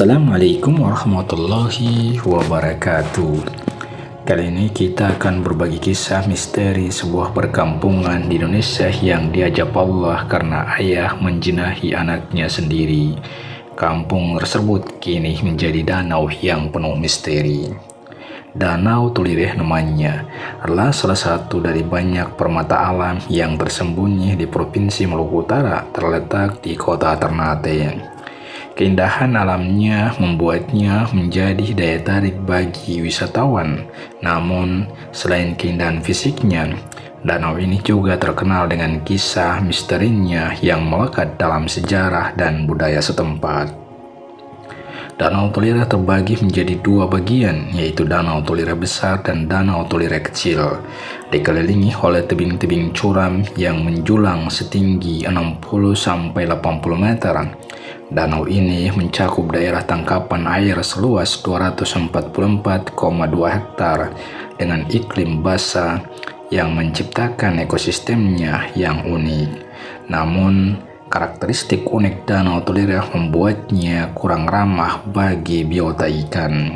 Assalamualaikum warahmatullahi wabarakatuh. Kali ini kita akan berbagi kisah misteri sebuah perkampungan di Indonesia yang diajab Allah karena ayah menjinahi anaknya sendiri. Kampung tersebut kini menjadi danau yang penuh misteri. Danau Tulireh namanya adalah salah satu dari banyak permata alam yang tersembunyi di Provinsi Maluku Utara, terletak di kota Ternate. Keindahan alamnya membuatnya menjadi daya tarik bagi wisatawan. Namun, selain keindahan fisiknya, danau ini juga terkenal dengan kisah misterinya yang melekat dalam sejarah dan budaya setempat. Danau Tulireh terbagi menjadi dua bagian, yaitu Danau Tulireh Besar dan Danau Tulireh Kecil, dikelilingi oleh tebing-tebing curam yang menjulang setinggi 60-80 meter. Danau ini mencakup daerah tangkapan air seluas 244,2 hektar dengan iklim basah yang menciptakan ekosistemnya yang unik. Namun, karakteristik unik Danau Tulireh membuatnya kurang ramah bagi biota ikan.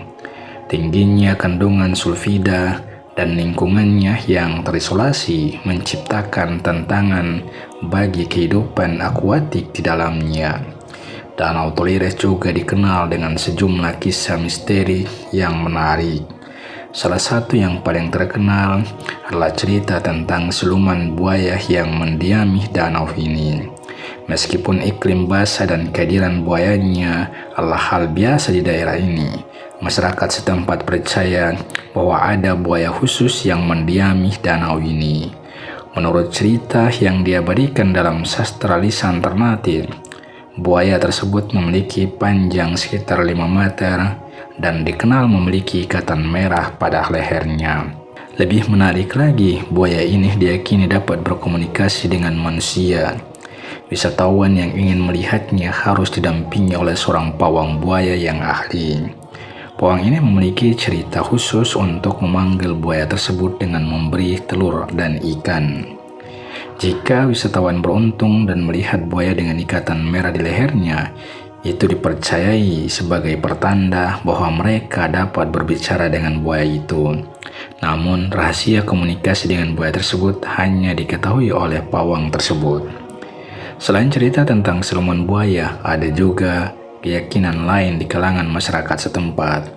Tingginya kandungan sulfida dan lingkungannya yang terisolasi menciptakan tantangan bagi kehidupan akuatik di dalamnya. Danau Tulireh juga dikenal dengan sejumlah kisah misteri yang menarik. Salah satu yang paling terkenal adalah cerita tentang siluman buaya yang mendiami danau ini. Meskipun iklim basah dan kehadiran buayanya adalah hal biasa di daerah ini, masyarakat setempat percaya bahwa ada buaya khusus yang mendiami danau ini. Menurut cerita yang diabadikan dalam sastra lisan Ternate, buaya tersebut memiliki panjang sekitar 5 meter dan dikenal memiliki ikatan merah pada lehernya. Lebih menarik lagi, buaya ini diyakini dapat berkomunikasi dengan manusia. Wisatawan yang ingin melihatnya harus didampingi oleh seorang pawang buaya yang ahli. Pawang ini memiliki cerita khusus untuk memanggil buaya tersebut dengan memberi telur dan ikan. Jika wisatawan beruntung dan melihat buaya dengan ikatan merah di lehernya, itu dipercayai sebagai pertanda bahwa mereka dapat berbicara dengan buaya itu. Namun, rahasia komunikasi dengan buaya tersebut hanya diketahui oleh pawang tersebut. Selain cerita tentang siluman buaya, ada juga keyakinan lain di kalangan masyarakat setempat.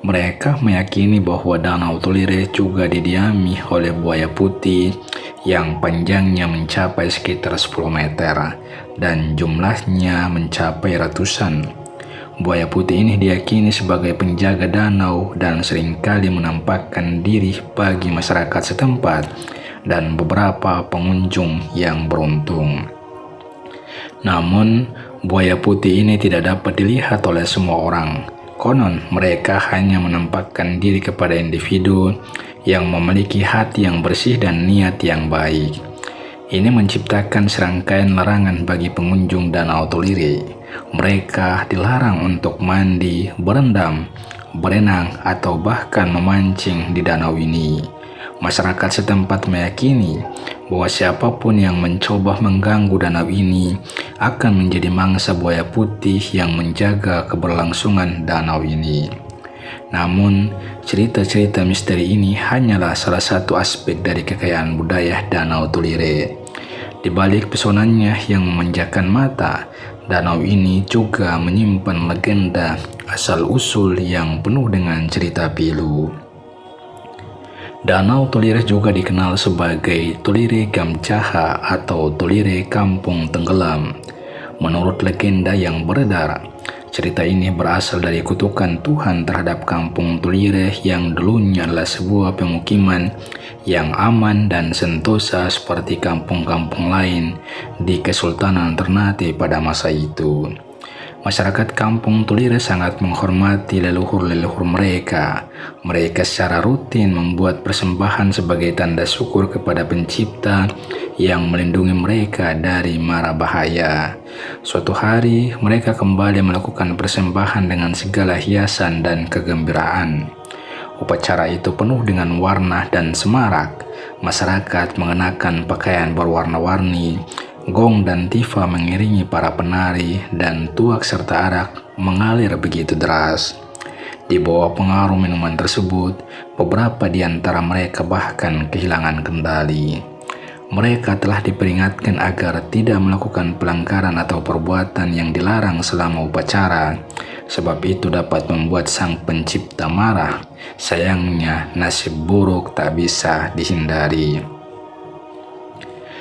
Mereka meyakini bahwa Danau Tulireh juga didiami oleh buaya putih yang panjangnya mencapai sekitar 10 meter dan jumlahnya mencapai ratusan. Buaya putih ini diyakini sebagai penjaga danau dan seringkali menampakkan diri bagi masyarakat setempat dan beberapa pengunjung yang beruntung. Namun, buaya putih ini tidak dapat dilihat oleh semua orang. Konon, mereka hanya menampakkan diri kepada individu yang memiliki hati yang bersih dan niat yang baik. Ini menciptakan serangkaian larangan bagi pengunjung Danau Tulireh. Mereka dilarang untuk mandi, berendam, berenang, atau bahkan memancing di danau ini. Masyarakat setempat meyakini bahwa siapapun yang mencoba mengganggu danau ini akan menjadi mangsa buaya putih yang menjaga keberlangsungan danau ini. Namun, cerita-cerita misteri ini hanyalah salah satu aspek dari kekayaan budaya Danau Tulireh. Di balik pesonanya yang memanjakan mata, danau ini juga menyimpan legenda asal-usul yang penuh dengan cerita pilu. Danau Tulireh juga dikenal sebagai Tulireh Gamcaha atau Tulireh Kampung Tenggelam. Menurut legenda yang beredar, cerita ini berasal dari kutukan Tuhan terhadap kampung Tulireh yang dulunya adalah sebuah pemukiman yang aman dan sentosa seperti kampung-kampung lain di Kesultanan Ternate pada masa itu. Masyarakat kampung Tulireh sangat menghormati leluhur-leluhur mereka. Mereka secara rutin membuat persembahan sebagai tanda syukur kepada Pencipta yang melindungi mereka dari mara bahaya. Suatu hari, mereka kembali melakukan persembahan dengan segala hiasan dan kegembiraan. Upacara itu penuh dengan warna dan semarak. Masyarakat mengenakan pakaian berwarna-warni, gong dan tifa mengiringi para penari, dan tuak serta arak mengalir begitu deras. Di bawah pengaruh minuman tersebut, beberapa di antara mereka bahkan kehilangan kendali. Mereka telah diperingatkan agar tidak melakukan pelanggaran atau perbuatan yang dilarang selama upacara, sebab itu dapat membuat Sang Pencipta marah. Sayangnya, nasib buruk tak bisa dihindari.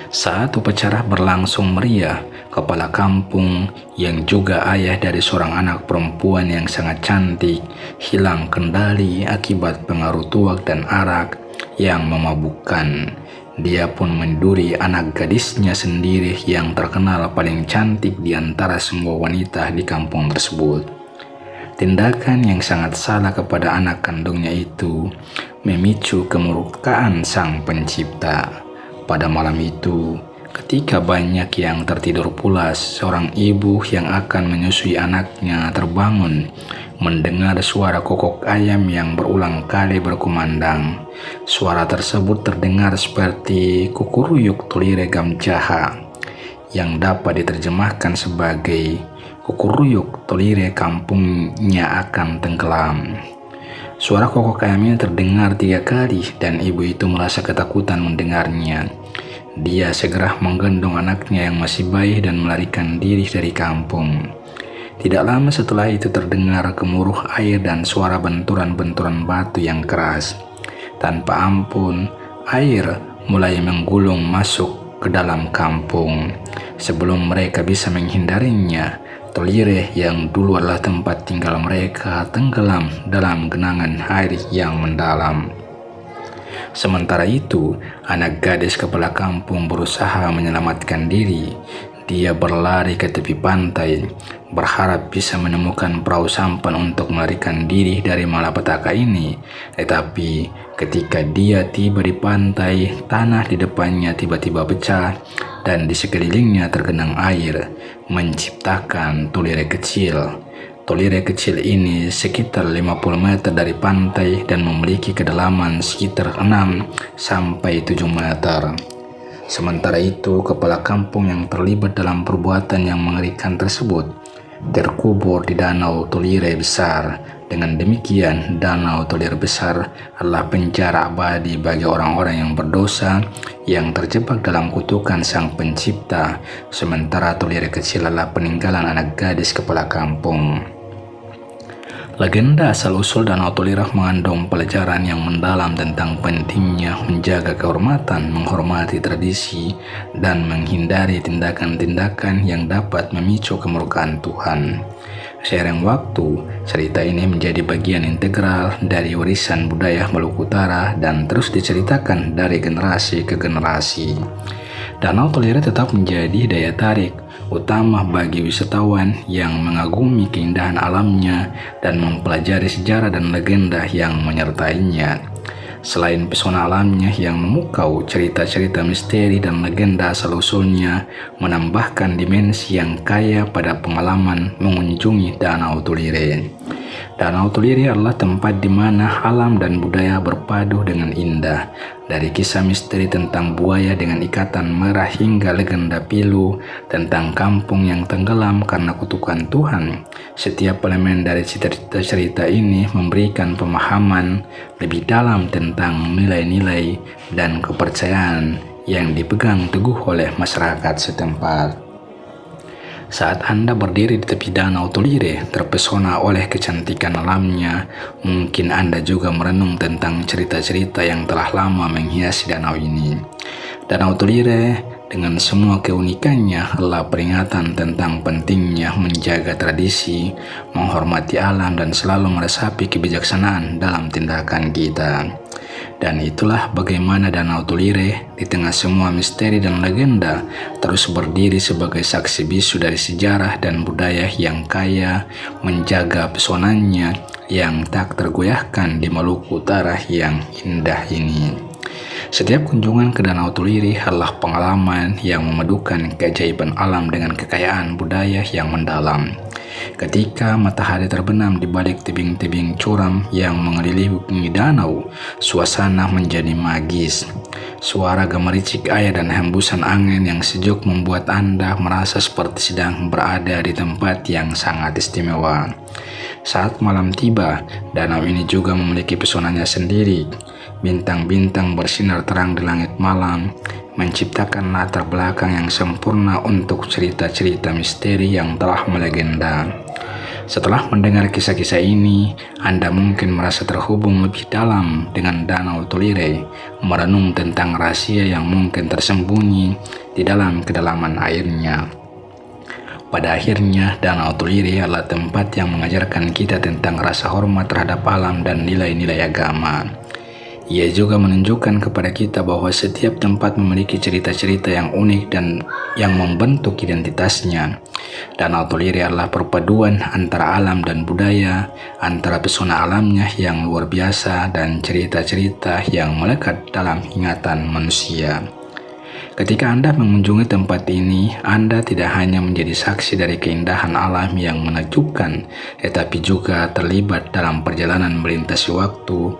Saat upacara berlangsung meriah, kepala kampung yang juga ayah dari seorang anak perempuan yang sangat cantik hilang kendali akibat pengaruh tuak dan arak yang memabukkan. Dia pun menduri anak gadisnya sendiri yang terkenal paling cantik di antara semua wanita di kampung tersebut. Tindakan yang sangat salah kepada anak kandungnya itu memicu kemurkaan Sang Pencipta. Pada malam itu, ketika banyak yang tertidur pulas, seorang ibu yang akan menyusui anaknya terbangun mendengar suara kokok ayam yang berulang kali berkumandang. Suara tersebut terdengar seperti kukuruyuk tolire gamjaha, yang dapat diterjemahkan sebagai kukuruyuk tolire kampungnya akan tenggelam. Suara kokok ayam ini terdengar 3 kali dan ibu itu merasa ketakutan mendengarnya. Dia segera menggendong anaknya yang masih bayi dan melarikan diri dari kampung. Tidak lama setelah itu terdengar gemuruh air dan suara benturan-benturan batu yang keras. Tanpa ampun, air mulai menggulung masuk ke dalam kampung. Sebelum mereka bisa menghindarinya, Tolire yang dulu adalah tempat tinggal mereka tenggelam dalam genangan air yang mendalam. Sementara itu, anak gadis kepala kampung berusaha menyelamatkan diri. Dia berlari ke tepi pantai, berharap bisa menemukan perahu sampan untuk melarikan diri dari malapetaka ini. Tetapi ketika dia tiba di pantai, tanah di depannya tiba-tiba pecah dan di sekelilingnya tergenang air, menciptakan tolire kecil. Tolire kecil ini sekitar 50 meter dari pantai dan memiliki kedalaman sekitar 6 sampai 7 meter. Sementara itu, kepala kampung yang terlibat dalam perbuatan yang mengerikan tersebut terkubur di danau Tolire besar. Dengan demikian, danau Tolire besar adalah penjara abadi bagi orang-orang yang berdosa yang terjebak dalam kutukan Sang Pencipta, sementara Tolire kecil adalah peninggalan anak gadis kepala kampung. Legenda asal-usul Danau Tolire mengandung pelajaran yang mendalam tentang pentingnya menjaga kehormatan, menghormati tradisi, dan menghindari tindakan-tindakan yang dapat memicu kemurkaan Tuhan. Seiring waktu, cerita ini menjadi bagian integral dari warisan budaya Maluku Utara dan terus diceritakan dari generasi ke generasi. Danau Tolire tetap menjadi daya tarik utama bagi wisatawan yang mengagumi keindahan alamnya dan mempelajari sejarah dan legenda yang menyertainya. Selain pesona alamnya yang memukau, cerita-cerita misteri dan legenda asal-usulnya menambahkan dimensi yang kaya pada pengalaman mengunjungi Danau Tolire. Danau Tolire adalah tempat di mana alam dan budaya berpadu dengan indah. Dari kisah misteri tentang buaya dengan ikatan merah hingga legenda pilu tentang kampung yang tenggelam karena kutukan Tuhan. Setiap elemen dari cerita-cerita ini memberikan pemahaman lebih dalam tentang nilai-nilai dan kepercayaan yang dipegang teguh oleh masyarakat setempat. Saat Anda berdiri di tepi Danau Tolire, terpesona oleh kecantikan alamnya, mungkin Anda juga merenung tentang cerita-cerita yang telah lama menghiasi danau ini. Danau Tolire dengan semua keunikannya adalah peringatan tentang pentingnya menjaga tradisi, menghormati alam, dan selalu meresapi kebijaksanaan dalam tindakan kita. Dan itulah bagaimana Danau Tolire di tengah semua misteri dan legenda terus berdiri sebagai saksi bisu dari sejarah dan budaya yang kaya, menjaga pesonanya yang tak tergoyahkan di Maluku Utara yang indah ini. Setiap kunjungan ke Danau Tolire adalah pengalaman yang memadukan keajaiban alam dengan kekayaan budaya yang mendalam. Ketika matahari terbenam di balik tebing-tebing curam yang mengelilingi danau, suasana menjadi magis. Suara gemericik air dan hembusan angin yang sejuk membuat Anda merasa seperti sedang berada di tempat yang sangat istimewa. Saat malam tiba, danau ini juga memiliki pesonanya sendiri. Bintang-bintang bersinar terang di langit malam, menciptakan latar belakang yang sempurna untuk cerita-cerita misteri yang telah melegenda. Setelah mendengar kisah-kisah ini, Anda mungkin merasa terhubung lebih dalam dengan Danau Tolire, merenung tentang rahasia yang mungkin tersembunyi di dalam kedalaman airnya. Pada akhirnya, Danau Tolire adalah tempat yang mengajarkan kita tentang rasa hormat terhadap alam dan nilai-nilai agama. Ia juga menunjukkan kepada kita bahwa setiap tempat memiliki cerita-cerita yang unik dan yang membentuk identitasnya. Danau Tolire adalah perpaduan antara alam dan budaya, antara pesona alamnya yang luar biasa dan cerita-cerita yang melekat dalam ingatan manusia. Ketika Anda mengunjungi tempat ini, Anda tidak hanya menjadi saksi dari keindahan alam yang menakjubkan, tetapi juga terlibat dalam perjalanan melintasi waktu,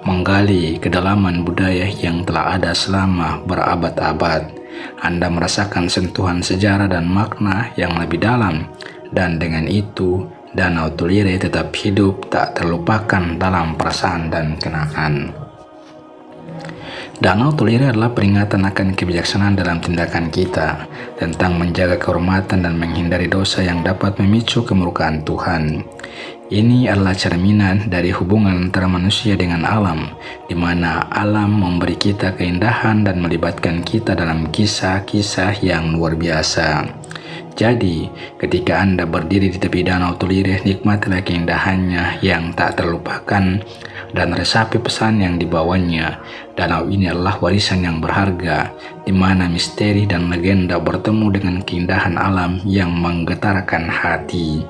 menggali kedalaman budaya yang telah ada selama berabad-abad. Anda merasakan sentuhan sejarah dan makna yang lebih dalam, dan dengan itu, Danau Tolire tetap hidup tak terlupakan dalam perasaan dan kenangan. Danau Tolire adalah peringatan akan kebijaksanaan dalam tindakan kita, tentang menjaga kehormatan dan menghindari dosa yang dapat memicu kemurkaan Tuhan. Ini adalah cerminan dari hubungan antara manusia dengan alam, di mana alam memberi kita keindahan dan melibatkan kita dalam kisah-kisah yang luar biasa. Jadi, ketika Anda berdiri di tepi Danau Tolire, nikmatilah keindahannya yang tak terlupakan dan resapi pesan yang dibawanya. Danau ini adalah warisan yang berharga, di mana misteri dan legenda bertemu dengan keindahan alam yang menggetarkan hati.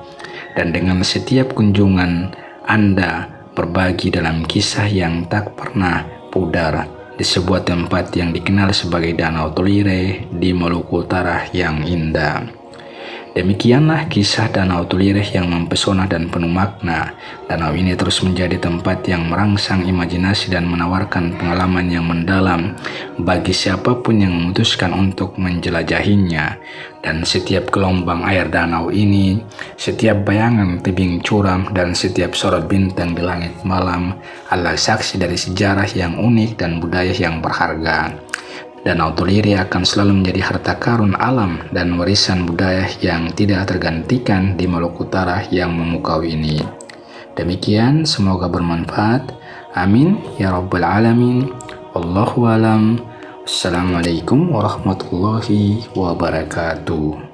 Dan dengan setiap kunjungan, Anda berbagi dalam kisah yang tak pernah pudar di sebuah tempat yang dikenal sebagai Danau Tolire di Maluku Utara yang indah. Demikianlah kisah Danau Tolire yang mempesona dan penuh makna. Danau ini terus menjadi tempat yang merangsang imajinasi dan menawarkan pengalaman yang mendalam bagi siapapun yang memutuskan untuk menjelajahinya. Dan setiap gelombang air danau ini, setiap bayangan tebing curam, dan setiap sorot bintang di langit malam adalah saksi dari sejarah yang unik dan budaya yang berharga. Danau Tolire akan selalu menjadi harta karun alam dan warisan budaya yang tidak tergantikan di Maluku Utara yang memukau ini. Demikian, semoga bermanfaat. Amin ya rabbal alamin. Wallahu alam. Assalamualaikum warahmatullahi wabarakatuh.